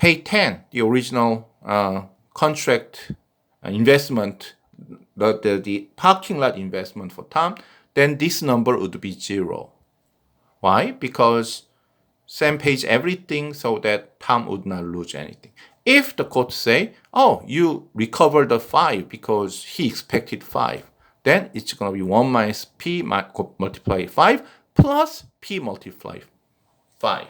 pay 10, the original contract investment, the parking lot investment for Tom, then this number would be 0. Why? Because Sam pays everything so that Tom would not lose anything. If the court say, oh, you recovered the 5 because he expected 5, then it's going to be 1 minus P multiply 5 plus P multiply 5.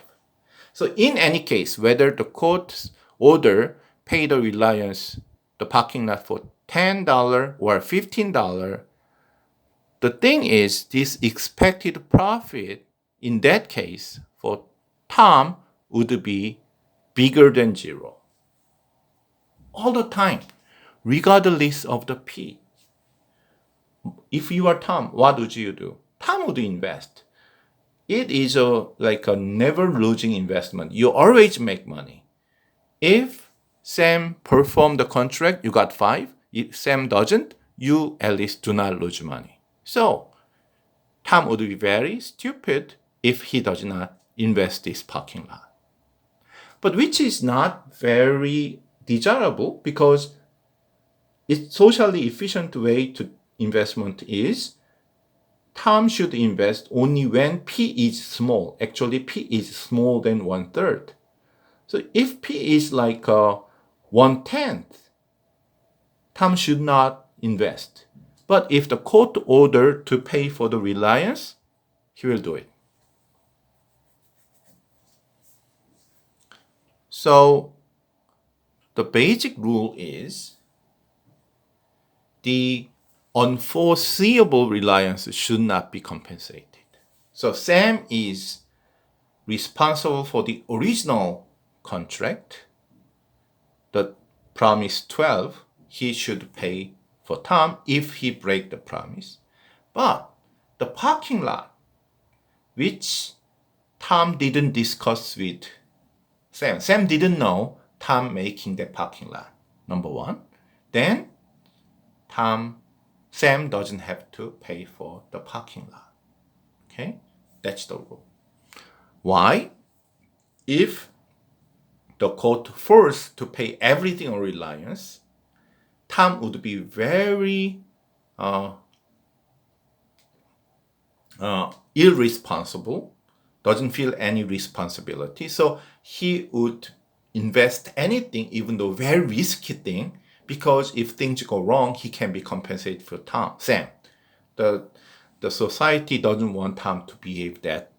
So in any case, whether the court's order pay the reliance, the parking lot for $10 or $15, the thing is this expected profit in that case for Tom would be bigger than 0. All the time, regardless of the P. If you are Tom, what would you do? Tom would invest. It is like a never losing investment. You always make money. If Sam performed the contract, you got 5. If Sam doesn't, you at least do not lose money. So Tom would be very stupid if he does not invest this parking lot. But which is not very desirable because it's socially efficient way to investment is Tom should invest only when P is small. Actually, P is smaller than 1/3. So if P is like 1/10, Tom should not invest. But if the court order to pay for the reliance, he will do it. So the basic rule is the unforeseeable reliance should not be compensated. So Sam is responsible for the original contract, the promise 12, he should pay for Tom if he break the promise. But the parking lot, which Tom didn't discuss with Sam didn't know Tom making the parking lot, number 1. Then Sam doesn't have to pay for the parking lot. Okay, that's the rule. Why? If the court forced to pay everything on reliance, Tom would be very irresponsible, doesn't feel any responsibility. So he would invest anything, even though very risky thing, because if things go wrong, he can be compensated for Sam. The society doesn't want Tom to behave that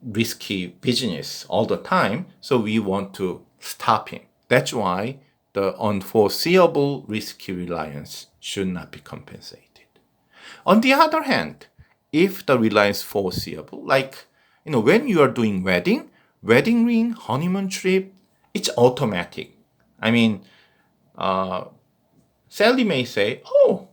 risky business all the time, so we want to stop him. That's why the unforeseeable risky reliance should not be compensated. On the other hand, if the reliance foreseeable, like when you are doing wedding ring, honeymoon trip, it's automatic. I mean, Sally may say, oh,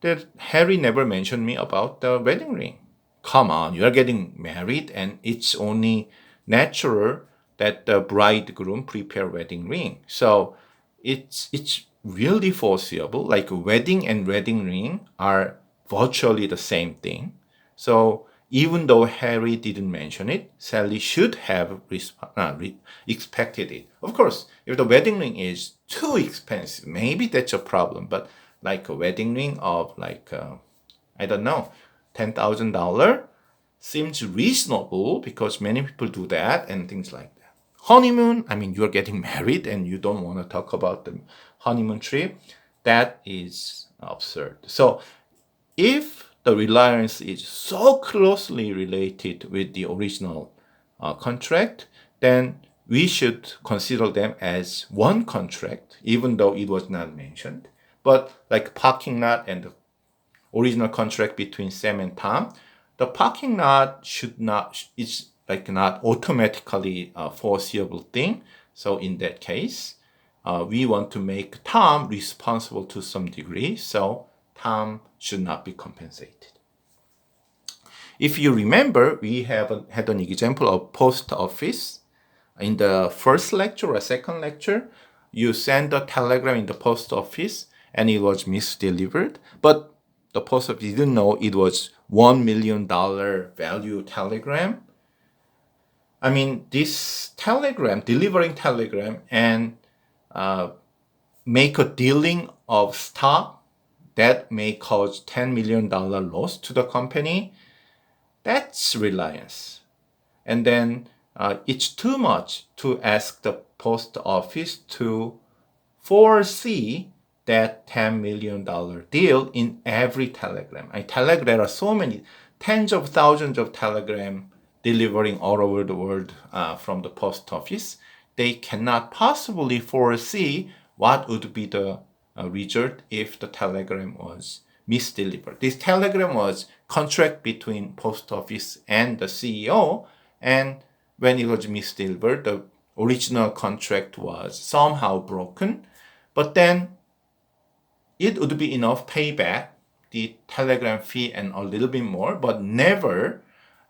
that Harry never mentioned me about the wedding ring. Come on, you are getting married and it's only natural that the bridegroom prepare wedding ring. So it's really foreseeable, like wedding and wedding ring are virtually the same thing. So even though Harry didn't mention it, Sally should have expected it. Of course, if the wedding ring is too expensive, maybe that's a problem. But like a wedding ring of I don't know, $10,000 seems reasonable because many people do that and things like that. Honeymoon, I mean, you're getting married and you don't want to talk about the honeymoon trip. That is absurd. So if the reliance is so closely related with the original contract, then we should consider them as one contract, even though it was not mentioned. But like parking lot and the original contract between Sam and Tom, the parking lot is like not automatically a foreseeable thing. So in that case, we want to make Tom responsible to some degree. So Tom should not be compensated. If you remember, we had an example of post office. In the first lecture or second lecture, you send a telegram in the post office and it was misdelivered. But the post office didn't know it was $1 million value telegram. I mean, this telegram, delivering telegram and make a dealing of stock that may cause $10 million loss to the company, that's reliance. And then it's too much to ask the post office to foresee that $10 million deal in every telegram. There are so many, tens of thousands of telegram delivering all over the world from the post office. They cannot possibly foresee what would be the result if the telegram was misdelivered. This telegram was contract between post office and the CEO, and when it was misdelivered, the original contract was somehow broken, but then it would be enough payback, the telegram fee and a little bit more, but never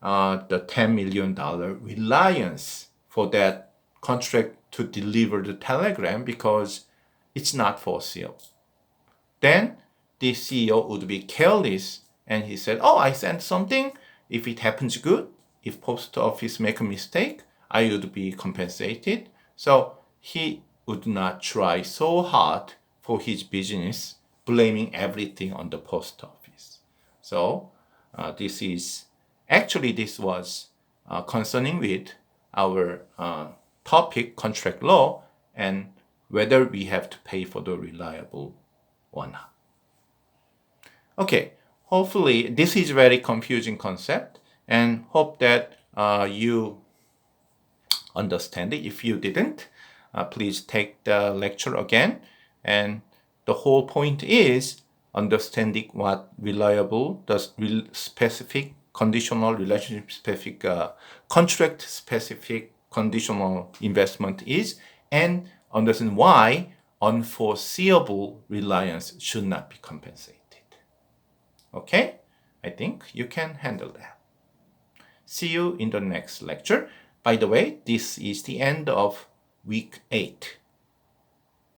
the $10 million reliance for that contract to deliver the telegram because it's not foreseeable. Then the CEO would be careless and he said, oh, I sent something. If it happens, good. If post office make a mistake, I would be compensated. So he would not try so hard for his business, blaming everything on the post office. So this was concerning with our topic, contract law, and whether we have to pay for the reliable or not. Okay, hopefully this is very confusing concept, and hope that you understand it. If you didn't, please take the lecture again. And the whole point is understanding what reliable, the specific conditional relationship specific, contract specific conditional investment is, and understand why unforeseeable reliance should not be compensated. Okay? I think you can handle that. See you in the next lecture. By the way, this is the end of week 8.